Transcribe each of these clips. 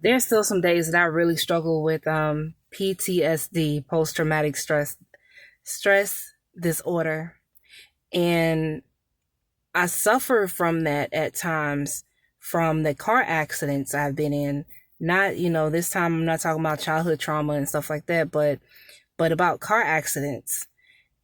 there's still some days that I really struggle with PTSD, post-traumatic stress disorder. And I suffer from that at times from the car accidents I've been in. Not, this time I'm not talking about childhood trauma and stuff like that, but about car accidents.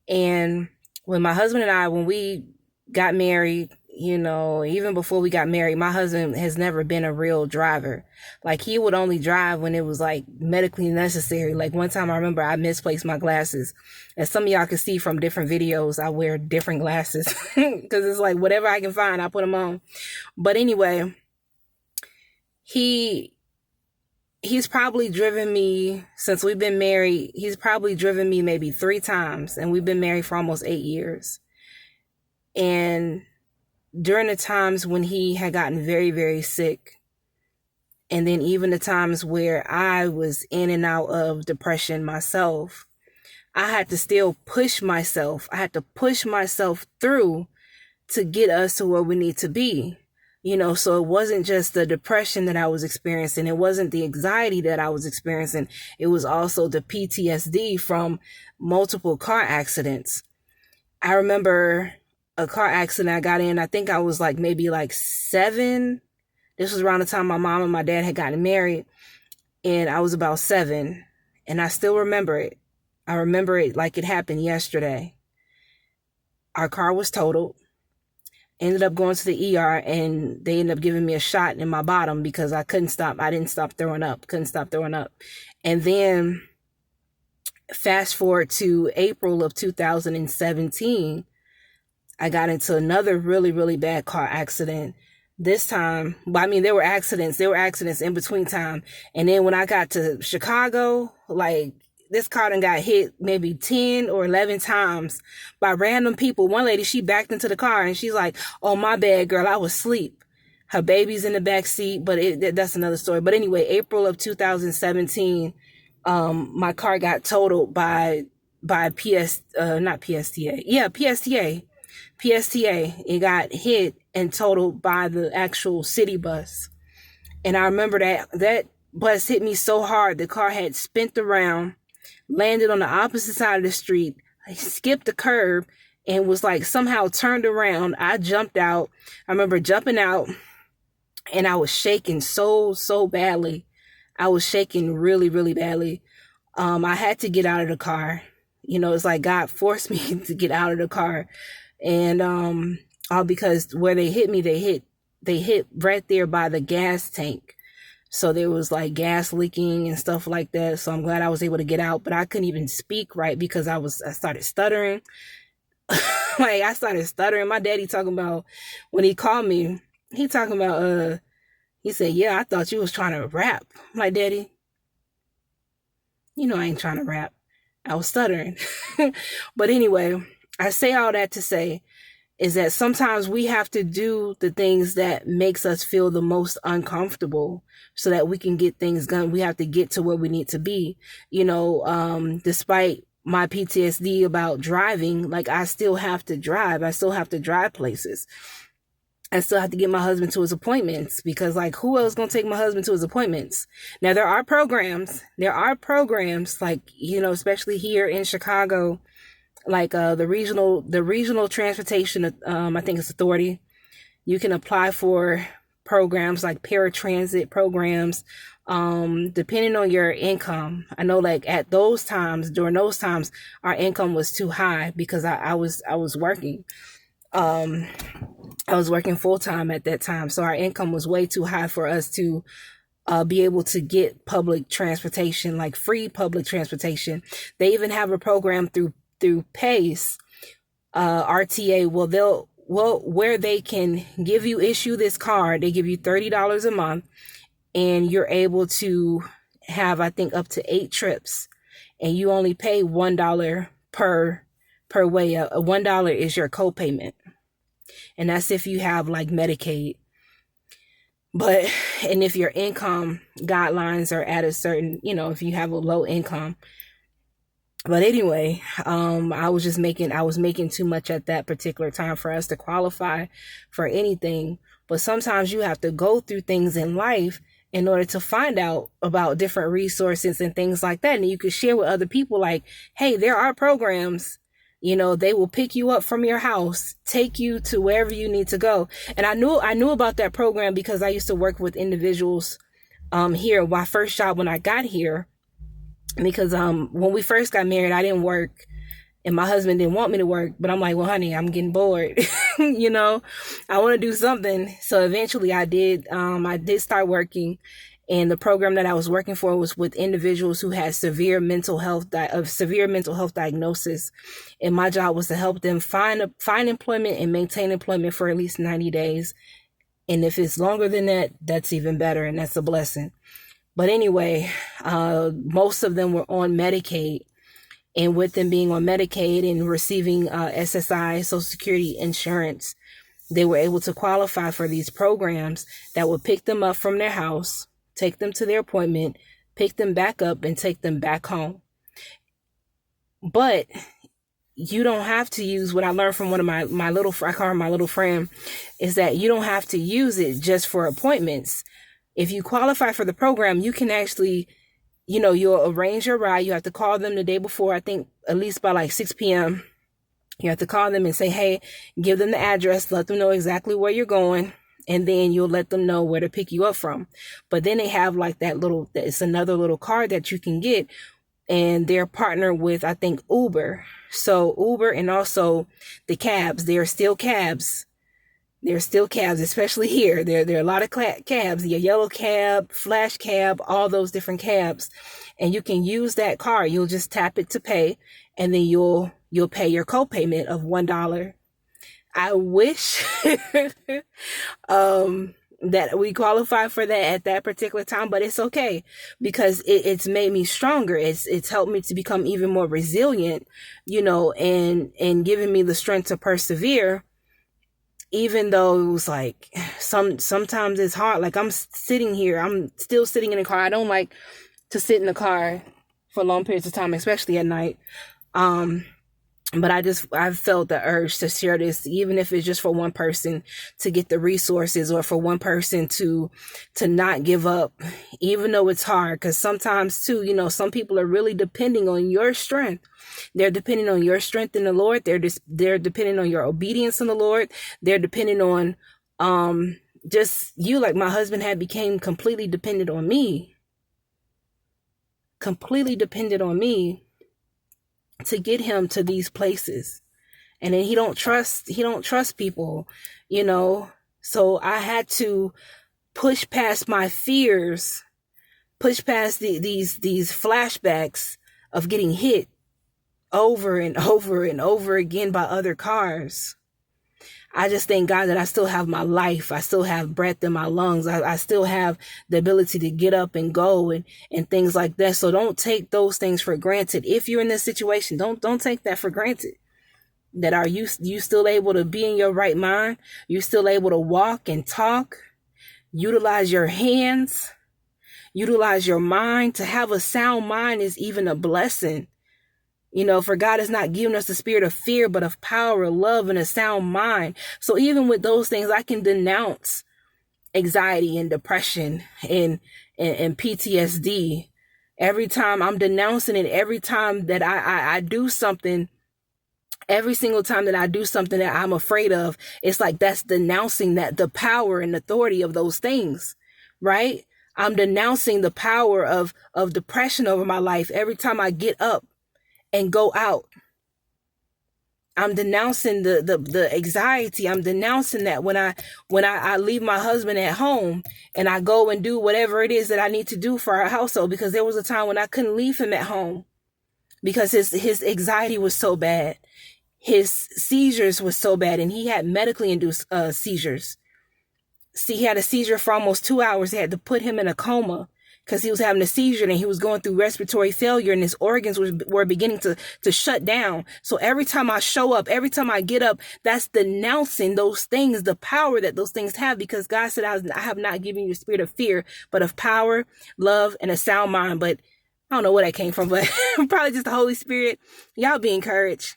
And when my husband and I, when we got married, even before we got married, my husband has never been a real driver. Like, he would only drive when it was like medically necessary. Like, one time I remember I misplaced my glasses. As some of y'all can see from different videos, I wear different glasses because it's like whatever I can find, I put them on. But anyway, he's probably driven me, since we've been married, he's probably driven me maybe 3 times, and we've been married for almost 8 years. And during the times when he had gotten very, very sick, and then even the times where I was in and out of depression myself, I had to still push myself. I had to push myself through to get us to where we need to be. So it wasn't just the depression that I was experiencing. It wasn't the anxiety that I was experiencing. It was also the PTSD from multiple car accidents. I remember a car accident I got in. I think I was maybe 7. This was around the time my mom and my dad had gotten married, and I was about 7, and I still remember it. I remember it like it happened yesterday. Our car was totaled. Ended up going to the ER, and they ended up giving me a shot in my bottom because I couldn't stop. I didn't stop throwing up. Couldn't stop throwing up. And then fast forward to April of 2017, I got into another really, really bad car accident. This time, there were accidents in between time. And then when I got to Chicago, this car done got hit maybe 10 or 11 times by random people. One lady, she backed into the car and she's like, "Oh, my bad, girl, I was asleep." Her baby's in the back seat, but that's another story. But anyway, April of 2017, my car got totaled by PSTA. Yeah, PSTA. It got hit and totaled by the actual city bus. And I remember that bus hit me so hard, the car had spent around, landed on the opposite side of the street, skipped the curb, and was somehow turned around. I jumped out. I remember jumping out, and I was shaking so badly. I was shaking really, really badly. I had to get out of the car. It's like God forced me to get out of the car. And all because where they hit me, they hit right there by the gas tank. So there was gas leaking and stuff like that. So I'm glad I was able to get out, but I couldn't even speak right because I started stuttering. I started stuttering. My daddy talking about, when he called me, he talking about, he said, "Yeah, I thought you was trying to rap." I'm like, "Daddy, I ain't trying to rap." I was stuttering. But anyway, I say all that to say is that sometimes we have to do the things that makes us feel the most uncomfortable so that we can get things done. We have to get to where we need to be. Despite my PTSD about driving, I still have to drive. I still have to drive places. I still have to get my husband to his appointments because who else gonna take my husband to his appointments? Now there are programs, especially here in Chicago, the regional transportation, I think it's authority. You can apply for programs like paratransit programs, depending on your income. I know during those times, our income was too high because I was working. I was working full time at that time. So our income was way too high for us to be able to get public transportation, free public transportation. They even have a program through PACE, RTA. Where they can issue this card, they give you $30 a month, and you're able to have, I think, up to 8 trips, and you only pay $1 per way. $1 is your copayment, and that's if you have Medicaid. And if your income guidelines are at a certain, if you have a low income. But anyway, I was making too much at that particular time for us to qualify for anything. But sometimes you have to go through things in life in order to find out about different resources and things like that. And you could share with other people like, hey, there are programs, they will pick you up from your house, take you to wherever you need to go. And I knew about that program because I used to work with individuals here, my first job when I got here, because when we first got married, I didn't work and my husband didn't want me to work, but I'm like, well, honey, I'm getting bored. I want to do something. So eventually I did start working, and the program that I was working for was with individuals who had severe mental health diagnosis. And my job was to help them find employment and maintain employment for at least 90 days. And if it's longer than that, that's even better. And that's a blessing. But anyway, most of them were on Medicaid. And with them being on Medicaid and receiving SSI, Social Security insurance, they were able to qualify for these programs that would pick them up from their house, take them to their appointment, pick them back up, and take them back home. But you don't have to use what I learned from one of I call her my little friend, is that you don't have to use it just for appointments. If you qualify for the program, you can actually, you'll arrange your ride. You have to call them the day before, I think at least by like 6 p.m. You have to call them and say, hey, give them the address, let them know exactly where you're going, and then you'll let them know where to pick you up from. But then they have like it's another little card that you can get, and they're partnered with, I think, Uber. So Uber and also the cabs, they're still cabs. There's still cabs, especially here. There are a lot of cabs, your yellow cab, flash cab, all those different cabs. And you can use that card. You'll just tap it to pay, and then you'll pay your co-payment of $1. I wish that we qualify for that at that particular time, but it's okay because it's made me stronger. It's helped me to become even more resilient, and giving me the strength to persevere. Even though it was like, sometimes it's hard. Like I'm still sitting in the car. I don't like to sit in the car for long periods of time, especially at night. But I felt the urge to share this, even if it's just for one person to get the resources, or for one person to not give up, even though it's hard. Because sometimes too, some people are really depending on your strength. They're depending on your strength in the Lord. They're depending on your obedience in the Lord. They're depending on just you. Like my husband had became completely dependent on me to get him to these places. And then he don't trust people, So I had to push past my fears, push past these flashbacks of getting hit over and over and over again by other cars. I just thank God that I still have my life. I still have breath in my lungs. I still have the ability to get up and go and things like that. So don't take those things for granted. If you're in this situation, don't take that for granted. That are you still able to be in your right mind? You still able to walk and talk, utilize your hands, utilize your mind. To have a sound mind is even a blessing. For God has not given us the spirit of fear, but of power, love, and a sound mind. So even with those things, I can denounce anxiety and depression and PTSD. Every time I'm denouncing it, every time that I do something, every single time that I do something that I'm afraid of, it's like that's denouncing the power and authority of those things, right? I'm denouncing the power of depression over my life every time I get up and go out. I'm denouncing the anxiety. I'm denouncing that when I leave my husband at home and I go and do whatever it is that I need to do for our household, because there was a time when I couldn't leave him at home because his anxiety was so bad. His seizures was so bad, and he had medically induced seizures. See, he had a seizure for almost 2 hours. They had to put him in a coma because he was having a seizure and he was going through respiratory failure, and his organs were beginning to shut down. So every time I show up, every time I get up, that's denouncing those things, the power that those things have, because God said, I have not given you the spirit of fear, but of power, love, and a sound mind. But I don't know where that came from, but probably just the Holy Spirit. Y'all be encouraged.